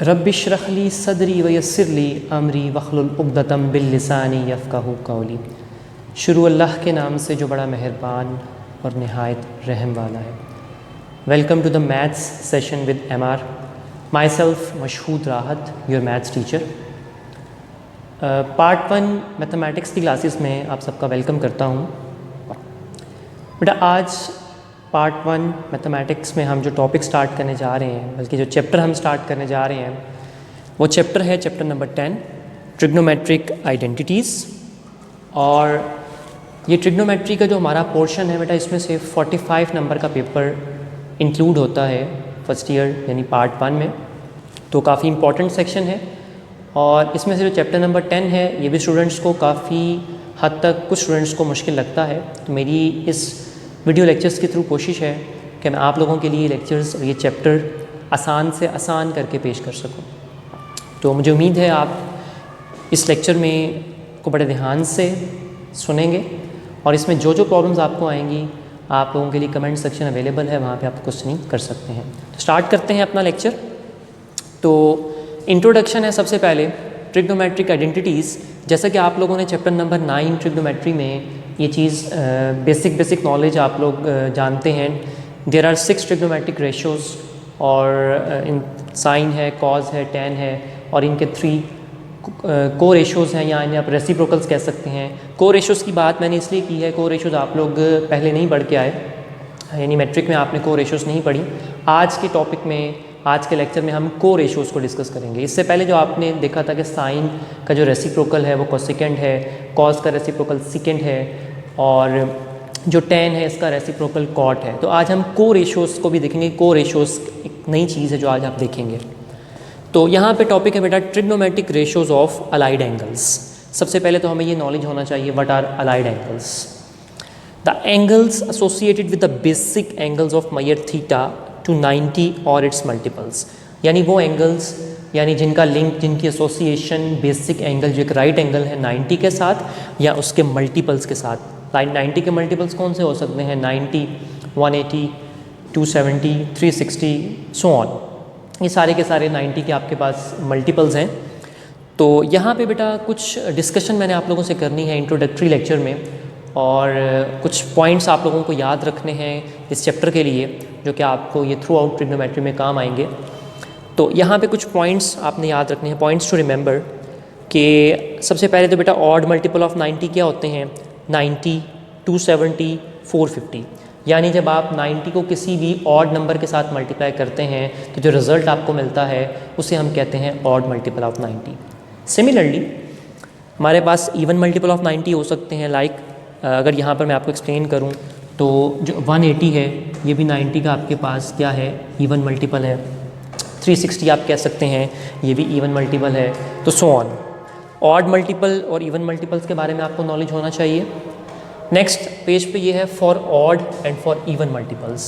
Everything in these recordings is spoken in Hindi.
रब्बिश्रह सदरी वयस्सिरली अमरी वहलुल उक़दतम बिल्लिसानी यफ़क़हू क़ौली। शुरू अल्लाह के नाम से जो बड़ा मेहरबान और नहायत रहम वाला है। Welcome to the maths session with MR। Myself Mashhood Rahat, your maths teacher. Part 1 mathematics की क्लासेस में आप सबका वेलकम करता हूँ। बेटा आज पार्ट 1 मैथमेटिक्स में हम जो टॉपिक स्टार्ट करने जा रहे हैं, बल्कि जो चैप्टर हम स्टार्ट करने जा रहे हैं, वो चैप्टर है चैप्टर नंबर 10 ट्रिग्नोमेट्रिक आइडेंटिटीज़। और ये ट्रिग्नोमेट्री का जो हमारा पोर्शन है बेटा, इसमें से 45 नंबर का पेपर इंक्लूड होता है फर्स्ट ईयर यानी पार्ट 1 में। तो काफ़ी इंपॉर्टेंट सेक्शन है और इसमें से जो चैप्टर नंबर 10 है ये भी स्टूडेंट्स को काफ़ी हद तक कुछ स्टूडेंट्स को मुश्किल लगता है। तो मेरी इस वीडियो लेक्चर्स के थ्रू कोशिश है कि मैं आप लोगों के लिए लेक्चर्स और ये चैप्टर आसान से आसान करके पेश कर सकूं। तो मुझे उम्मीद है आप इस लेक्चर में को बड़े ध्यान से सुनेंगे और इसमें जो जो प्रॉब्लम्स आपको आएंगी आप लोगों के लिए कमेंट सेक्शन अवेलेबल है, वहाँ पे आप क्वेश्चनिंग कर सकते हैं। तो स्टार्ट करते हैं अपना लेक्चर। तो इंट्रोडक्शन है सबसे पहले ट्रिग्नोमेट्रिक आइडेंटिटीज़। जैसा कि आप लोगों ने चैप्टर नंबर 9 ट्रिग्नोमेट्री में ये चीज़ बेसिक नॉलेज आप लोग जानते हैं। देयर आर 6 ट्रिग्नोमेट्रिक रेशियोज़ और इन साइन है, कॉज है, टैन है और इनके 3 को रेशियोज़ हैं, या इन्हें आप रेसिप्रोकल्स कह सकते हैं। को रेशियोज़ की बात मैंने इसलिए की है, को रेशियोज़ आप लोग पहले नहीं पढ़ के आए, यानी मैट्रिक में आपने को रेशियोज़ नहीं पढ़ी। आज के टॉपिक में, आज के लेक्चर में हम को रेशियोज़ को डिस्कस करेंगे। इससे पहले जो आपने देखा था कि साइन का जो रेसिप्रोकल है वो कोसेकेंड है, कॉस का रेसिप्रोकल सेकेंड है और जो टैन है इसका रेसिप्रोकल कॉट है। तो आज हम को रेशियोज़ को भी देखेंगे। को रेशियोज़ एक नई चीज़ है जो आज आप देखेंगे। तो यहाँ पे टॉपिक है बेटा trigonometric ratios of allied angles. सबसे पहले तो हमें ये नॉलेज होना चाहिए what are allied angles. The angles associated with the basic angles of measure theta to 90 और इट्स मल्टीपल्स, यानी वो एंगल्स यानी जिनका लिंक, जिनकी एसोसिएशन बेसिक एंगल जो एक राइट एंगल है 90 के साथ या उसके मल्टीपल्स के साथ। 90 के मल्टीपल्स कौन से हो सकते हैं? 90, 180, 270, 360 सो ऑन। ये सारे के सारे 90 के आपके पास मल्टीपल्स हैं। तो यहाँ पे बेटा कुछ डिस्कशन मैंने आप लोगों से करनी है इंट्रोडक्टरी लेक्चर में, और कुछ पॉइंट्स आप लोगों को याद रखने हैं इस चैप्टर के लिए जो कि आपको ये थ्रू आउट ट्रिग्नोमेट्री में काम आएंगे। तो यहाँ पे कुछ पॉइंट्स आपने याद रखने हैं, पॉइंट्स टू रिमेंबर। कि सबसे पहले तो बेटा ऑड मल्टीपल ऑफ 90 क्या होते हैं? 90, 270, 450। यानी जब आप 90 को किसी भी ऑड नंबर के साथ मल्टीप्लाई करते हैं तो जो रिज़ल्ट आपको मिलता है उसे हम कहते हैं ऑड मल्टीपल ऑफ 90। सिमिलरली हमारे पास इवन मल्टीपल ऑफ 90 हो सकते हैं। लाइक अगर यहाँ पर मैं आपको एक्सप्लेन करूँ तो जो 180 है ये भी 90 का आपके पास क्या है? इवन मल्टीपल है। 360 आप कह सकते हैं ये भी इवन मल्टीपल है। तो सो ऑन। ऑड मल्टीपल और इवन मल्टीपल्स के बारे में आपको नॉलेज होना चाहिए। नेक्स्ट पेज पे ये है for odd and for even multiples.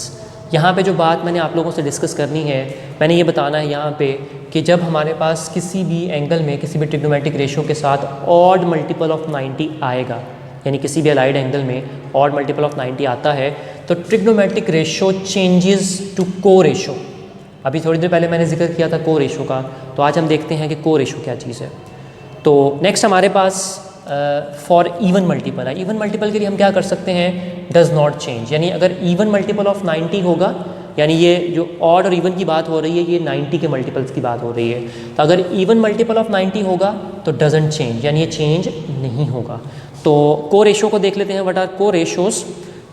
यहाँ पे जो बात मैंने आप लोगों से डिस्कस करनी है, मैंने ये बताना है यहाँ पे कि जब हमारे पास किसी भी एंगल में किसी भी ट्रिग्नोमेट्रिक रेशियो के साथ ऑड मल्टीपल ऑफ 90 आएगा, यानी किसी भी अलाइड एंगल में ऑड मल्टीपल ऑफ 90 आता है, तो ट्रिग्नोमेट्रिक रेशियो चेंजेस टू को रेशियो। अभी थोड़ी देर पहले मैंने जिक्र किया था को रेशियो का, तो आज हम देखते हैं कि को रेशियो क्या चीज़ है। तो नेक्स्ट हमारे पास फॉर इवन मल्टीपल है। इवन मल्टीपल के लिए हम क्या कर सकते हैं? Does not change. यानी अगर इवन मल्टीपल ऑफ 90 होगा, यानी ये जो ऑड और इवन की बात हो रही है ये 90 के मल्टीपल्स की बात हो रही है, तो अगर इवन मल्टीपल ऑफ 90 होगा तो डजंट चेंज, यानी ये चेंज नहीं होगा। तो को रेशियो को देख लेते हैं, व्हाट आर को रेशियोज़।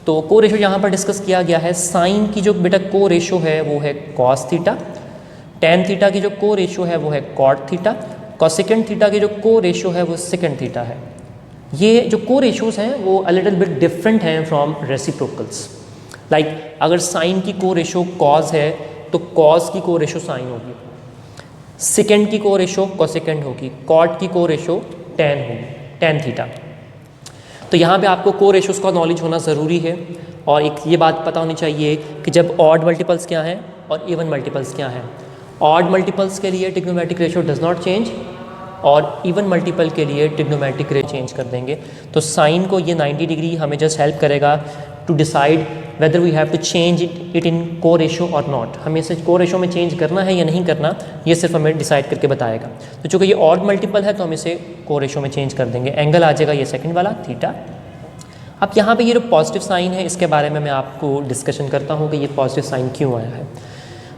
तो को रेशियो यहाँ पर डिस्कस किया गया है। साइन की जो बेटा को रेशियो है वो है कॉस थीटा, टैन थीटा की जो को रेशियो है वो है कॉट थीटा, कोसेकेंड थीटा की जो को रेशियो है वो सेकेंड थीटा है। ये जो को रेशियोज़ हैं वो अ लिटिल बिट डिफरेंट हैं फ्रॉम रेसिप्रोकल्स। लाइक अगर साइन की को रेशियो कॉस है तो कॉस की को रेशियो साइन होगी, सेकेंड की को रेशियो कोसेकेंड होगी, कॉट की को रेशियो टैन होगी, टैन थीटा। तो यहाँ पे आपको को रेशियोज़ का नॉलेज होना ज़रूरी है और एक ये बात पता होनी चाहिए कि जब ऑड मल्टीपल्स क्या हैं और इवन मल्टीपल्स क्या हैं। ऑड मल्टीपल्स के लिए trigonometric ratio does not change और इवन मल्टीपल के लिए ट्रिग्नोमेट्रिक रेशियो चेंज कर देंगे। तो साइन को ये 90 डिग्री हमें जस्ट हेल्प करेगा to decide whether we have to change it in को रेशो और नॉट। हमें इसे को रेशो में चेंज करना है या नहीं करना, ये सिर्फ हमें डिसाइड करके बताएगा। तो चूँकि ये ऑड मल्टीपल है तो हम इसे को रेशो में चेंज कर देंगे। एंगल आ जाएगा ये सेकंड वाला थीटा। अब यहाँ पे ये जो पॉजिटिव साइन है इसके बारे में मैं आपको डिस्कशन करता हूँ कि ये पॉजिटिव साइन क्यों आया है।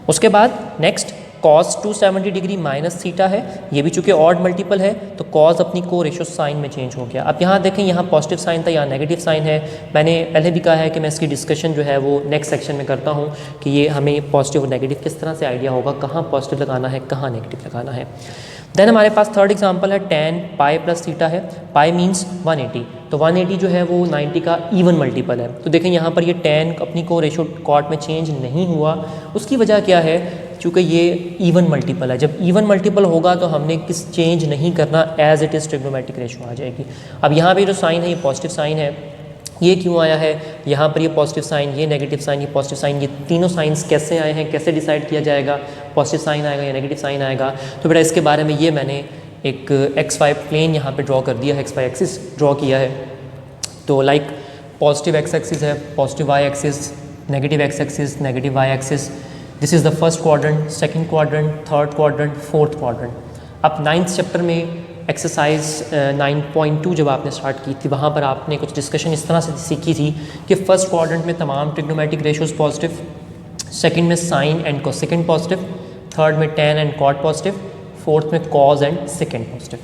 उसके बाद next cos 270 degree minus theta है, ये भी चूँकि ऑड मल्टीपल है तो कॉस अपनी को रेशो साइन में चेंज हो गया। अब यहाँ देखें, यहाँ पॉजिटिव साइन था, यहाँ नेगेटिव साइन है। मैंने पहले भी कहा है कि मैं इसकी डिस्कशन जो है वो नेक्स्ट सेक्शन में करता हूँ कि ये हमें पॉजिटिव और नेगेटिव किस तरह से आइडिया होगा, कहाँ पॉजिटिव लगाना है कहाँ नेगेटिव लगाना है। देन हमारे पास थर्ड एग्जांपल है tan पाई प्लस थीटा है। पाई मीन्स 180, तो 180 जो है वो 90 का इवन मल्टीपल है। तो देखें यहाँ पर ये tan अपनी को रेशो कॉट में चेंज नहीं हुआ। उसकी वजह क्या है, चूँकि ये इवन मल्टीपल है। जब इवन मल्टीपल होगा तो हमने किस चेंज नहीं करना, as it is trigonometric ratio आ जाएगी। अब यहाँ पे जो साइन है ये पॉजिटिव साइन है। ये क्यों आया है, यहाँ पर ये पॉजिटिव साइन, ये नेगेटिव साइन, ये पॉजिटिव साइन, ये तीनों साइंस कैसे आए हैं, कैसे डिसाइड किया जाएगा पॉजिटिव साइन आएगा या नेगेटिव साइन आएगा। तो बेटा इसके बारे में ये मैंने एक XY प्लेन यहाँ पे ड्रॉ कर दिया है, XY एक्सिस ड्रॉ किया है। तो लाइक पॉजिटिव X एक्सिस है, positive Y axis, negative X axis, negative Y axis. This is the first quadrant, second quadrant, third quadrant, fourth quadrant. अब 9th चैप्टर में एक्सरसाइज 9.2 जब आपने स्टार्ट की थी, वहाँ पर आपने कुछ डिस्कशन इस तरह से सीखी थी कि फर्स्ट क्वाड्रेंट में तमाम ट्रिग्नोमेट्रिक रेशोज़ पॉजिटिव, सेकंड में sine and cosecant positive, third में tan and cot positive, fourth में कॉज एंड सेकेंट पॉजिटिव।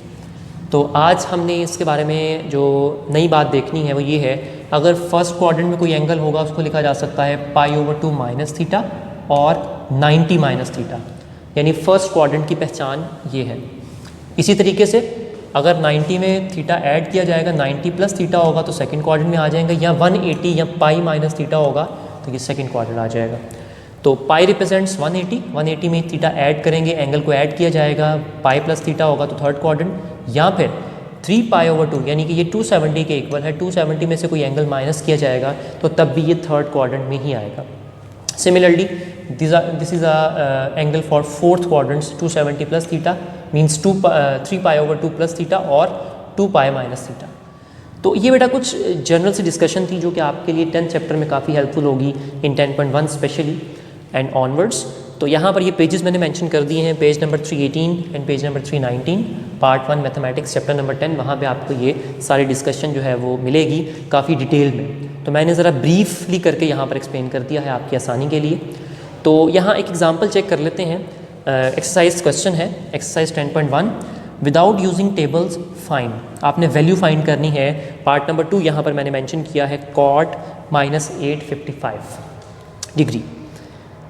तो आज हमने इसके बारे में जो नई बात देखनी है वो ये है, अगर फर्स्ट क्वाड्रेंट में कोई एंगल होगा उसको लिखा जा सकता है π/2 माइनस थीटा और 90 माइनस थीटा, यानी फर्स्ट क्वाड्रेंट की पहचान ये है। इसी तरीके से अगर 90 में थीटा ऐड किया जाएगा, 90 प्लस थीटा होगा तो सेकंड क्वाड्रेंट में आ जाएगा, या 180 या पाई माइनस थीटा होगा तो ये सेकंड क्वाड्रेंट आ जाएगा। तो पाई रिप्रेजेंट्स 180 में थीटा ऐड करेंगे, एंगल को ऐड किया जाएगा, पाई प्लस थीटा होगा तो थर्ड क्वाड्रेंट, या फिर 3π/2 यानी कि ये 270 के इक्वल है, 270 में से कोई एंगल माइनस किया जाएगा तो तब भी ये थर्ड क्वाड्रेंट में ही आएगा। Similarly this is a angle for fourth quadrants, 270 plus theta means 3π/2 plus theta और 2π माइनस थीटा। तो ये बेटा कुछ जनरल सी डिस्कशन थी जो कि आपके लिए 10th चैप्टर में काफ़ी हेल्पफुल होगी इन 10.1 स्पेशली एंड ऑनवर्ड्स। तो यहाँ पर ये पेजेस मैंने मेंशन कर दिए हैं, page number 318 and page number 319, part 1 mathematics chapter number 10। वहाँ पे आपको ये सारी डिस्कशन जो है वो मिलेगी काफ़ी डिटेल में। तो मैंने ज़रा ब्रीफली करके यहाँ पर एक्सप्लेन कर दिया है आपकी आसानी के लिए। तो यहाँ एक एग्जांपल चेक कर लेते हैं। एक्सरसाइज क्वेश्चन है, exercise 10.1, without using tables find. आपने वैल्यू फाइंड करनी है। पार्ट नंबर 2 यहाँ पर मैंने मेंशन किया है cot -855 डिग्री।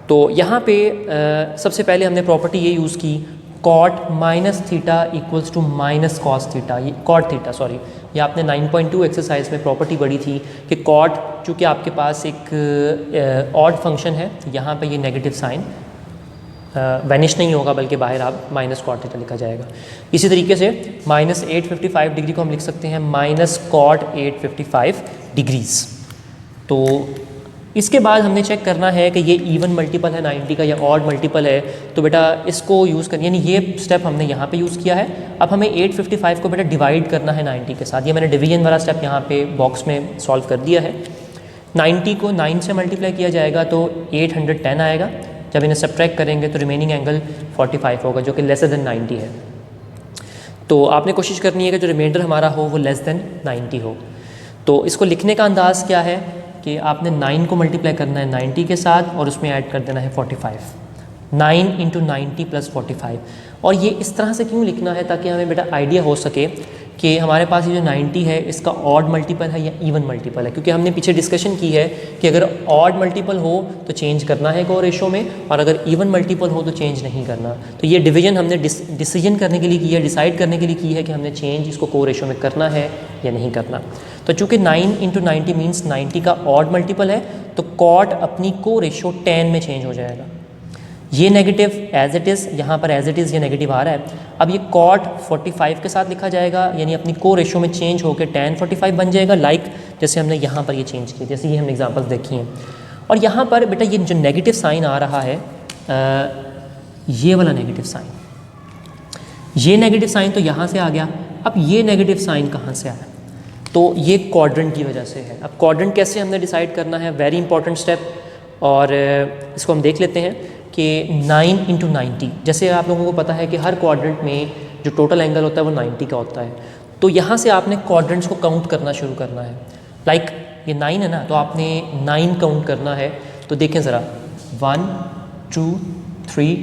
तो यहाँ पे सबसे पहले हमने प्रॉपर्टी ये यूज़ की, cot minus theta equals to minus cos theta, ये cot थीटा सॉरी, ये आपने 9.2 एक्सरसाइज में प्रॉपर्टी पढ़ी थी कि cot चूँकि आपके पास एक ऑड फंक्शन है, यहाँ पे ये नेगेटिव साइन वैनिश नहीं होगा बल्कि बाहर आप माइनस कॉट थीटा लिखा जाएगा। इसी तरीके से -855 डिग्री को हम लिख सकते हैं -cot 855 डिग्रीज़। तो इसके बाद हमने चेक करना है कि ये इवन मल्टीपल है 90 का या ऑड मल्टीपल है। तो बेटा इसको यूज़ कर, यानी ये स्टेप हमने यहाँ पे यूज़ किया है। अब हमें 855 को बेटा डिवाइड करना है 90 के साथ। ये मैंने डिवीजन वाला स्टेप यहाँ पे बॉक्स में सॉल्व कर दिया है। 90 को 9 से मल्टीप्लाई किया जाएगा तो 810 आएगा। जब इन्हें सब्ट्रैक्ट करेंगे तो रिमेनिंग एंगल 45 होगा जो कि लेस देन 90 है। तो आपने कोशिश करनी है कि जो रिमाइंडर हमारा हो वो लेस देन 90 हो। तो इसको लिखने का अंदाज़ क्या है कि आपने 9 को मल्टीप्लाई करना है 90 के साथ और उसमें ऐड कर देना है 45। 9 × 90 + 45। और ये इस तरह से क्यों लिखना है ताकि हमें बेटा आइडिया हो सके कि हमारे पास ये जो 90 है इसका ऑड मल्टीपल है या इवन मल्टीपल है। क्योंकि हमने पीछे डिस्कशन की है कि अगर ऑड मल्टीपल हो तो चेंज करना है को रेशो में, और अगर इवन मल्टीपल हो तो चेंज नहीं करना। तो ये डिवीजन हमने डिसीजन करने के लिए की है, डिसाइड करने के लिए की है कि हमने चेंज इसको को रेशो में करना है या नहीं करना। तो चूँकि 9 × 90 मीन्स 90 का ऑड मल्टीपल है तो कॉट अपनी को रेशो 10 में चेंज हो जाएगा। ये नेगेटिव एज इट इज़, यहाँ पर एज इट इज़ ये नेगेटिव आ रहा है। अब ये cot 45 के साथ लिखा जाएगा, यानी अपनी को रेशो में चेंज होकर tan 45 बन जाएगा, लाइक जैसे हमने यहाँ पर ये चेंज किया, जैसे ये हमने एग्जांपल्स देखी हैं। और यहाँ पर बेटा ये जो नेगेटिव साइन आ रहा है, ये वाला नेगेटिव साइन, ये नेगेटिव साइन तो यहाँ से आ गया। अब ये नेगेटिव साइन कहाँ से आया? तो ये क्वाड्रेंट की वजह से है। अब क्वाड्रेंट कैसे हमने डिसाइड करना है, वेरी इंपॉर्टेंट स्टेप, और इसको हम देख लेते हैं कि 9 इंटू 90, जैसे आप लोगों को पता है कि हर क्वाड्रेंट में जो टोटल एंगल होता है वो 90 का होता है। तो यहाँ से आपने क्वाड्रेंट्स को काउंट करना शुरू करना है। लाइक ये 9 है ना, तो आपने 9 काउंट करना है। तो देखें ज़रा, 1 2 3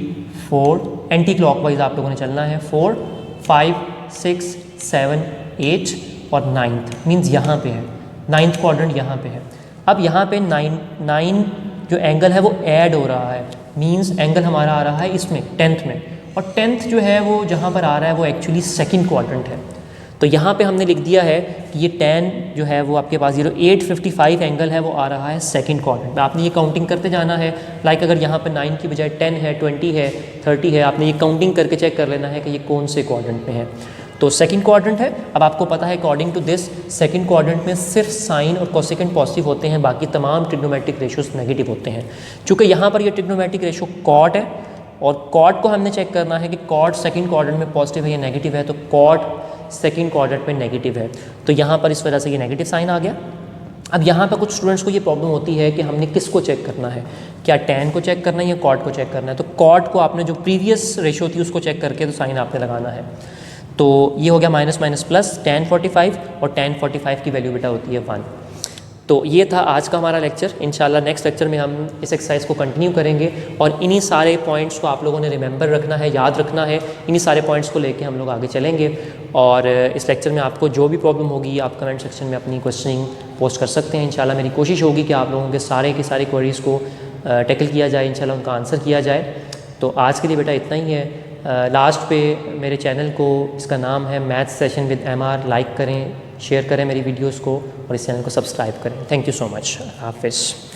4, एंटी क्लॉकवाइज आप लोगों ने चलना है, 4 5 6 7 8 और 9th मीन्स यहाँ पे है, 9th क्वाड्रेंट यहाँ पे है। अब यहाँ पे 9 जो एंगल है वो ऐड हो रहा है, मीन्स एंगल हमारा आ रहा है इसमें 10th में, और 10th जो है वो जहाँ पर आ रहा है वो एक्चुअली सेकंड क्वाड्रेंट है। तो यहाँ पे हमने लिख दिया है कि ये 10 जो है वो आपके पास 0855 एंगल है, वो आ रहा है सेकंड क्वाड्रेंट में। आपने ये काउंटिंग करते जाना है। लाइक अगर यहाँ पे 9 की बजाय 10 है, 20 है, 30 है, आपने ये काउंटिंग करके चेक कर लेना है कि ये कौन से क्वाड्रेंट में है। तो सेकंड क्वाड्रेंट है। अब आपको पता है according to this second quadrant में सिर्फ साइन और कोसेकेंट पॉजिटिव होते हैं, बाकी तमाम ट्रिग्नोमेट्रिक रेशियोज नेगेटिव होते हैं। चूँकि यहाँ पर ये ट्रिग्नोमेट्रिक रेशियो कॉट है, और कॉट को हमने चेक करना है कि कॉट सेकंड क्वाड्रेंट में पॉजिटिव है या नेगेटिव है, तो कॉट सेकंड क्वाड्रेंट में नेगेटिव है, तो यहाँ पर इस वजह से ये नेगेटिव साइन आ गया। अब यहाँ पर कुछ स्टूडेंट्स को ये प्रॉब्लम होती है कि हमने किसको चेक करना है, क्या tan को चेक करना है या कॉट को चेक करना है। तो कॉट को आपने जो प्रीवियस रेशियो थी उसको चेक करके तो साइन आपने लगाना है। तो ये हो गया माइनस माइनस प्लस tan 45, और tan 45 की वैल्यू बेटा होती है 1। तो ये था आज का हमारा लेक्चर। इंशाल्लाह नेक्स्ट लेक्चर में हम इस एक्सरसाइज को कंटिन्यू करेंगे, और इन्हीं सारे पॉइंट्स को आप लोगों ने रिमेंबर रखना है, याद रखना है। इन्हीं सारे पॉइंट्स को लेके हम लोग आगे चलेंगे, और इस लेक्चर में आपको जो भी प्रॉब्लम होगी आप कमेंट सेक्शन में अपनी क्वेश्चनिंग पोस्ट कर सकते हैं। इंशाल्लाह मेरी कोशिश होगी कि आप लोगों के सारे क्वेरीज़ को टैकल किया जाए, इंशाल्लाह उनका आंसर किया जाए। तो आज के लिए बेटा इतना ही है। लास्ट पे मेरे चैनल को, इसका नाम है maths session with MR, like करें, शेयर करें मेरी वीडियोस को, और इस चैनल को सब्सक्राइब करें। Thank you so much. हाफिज़।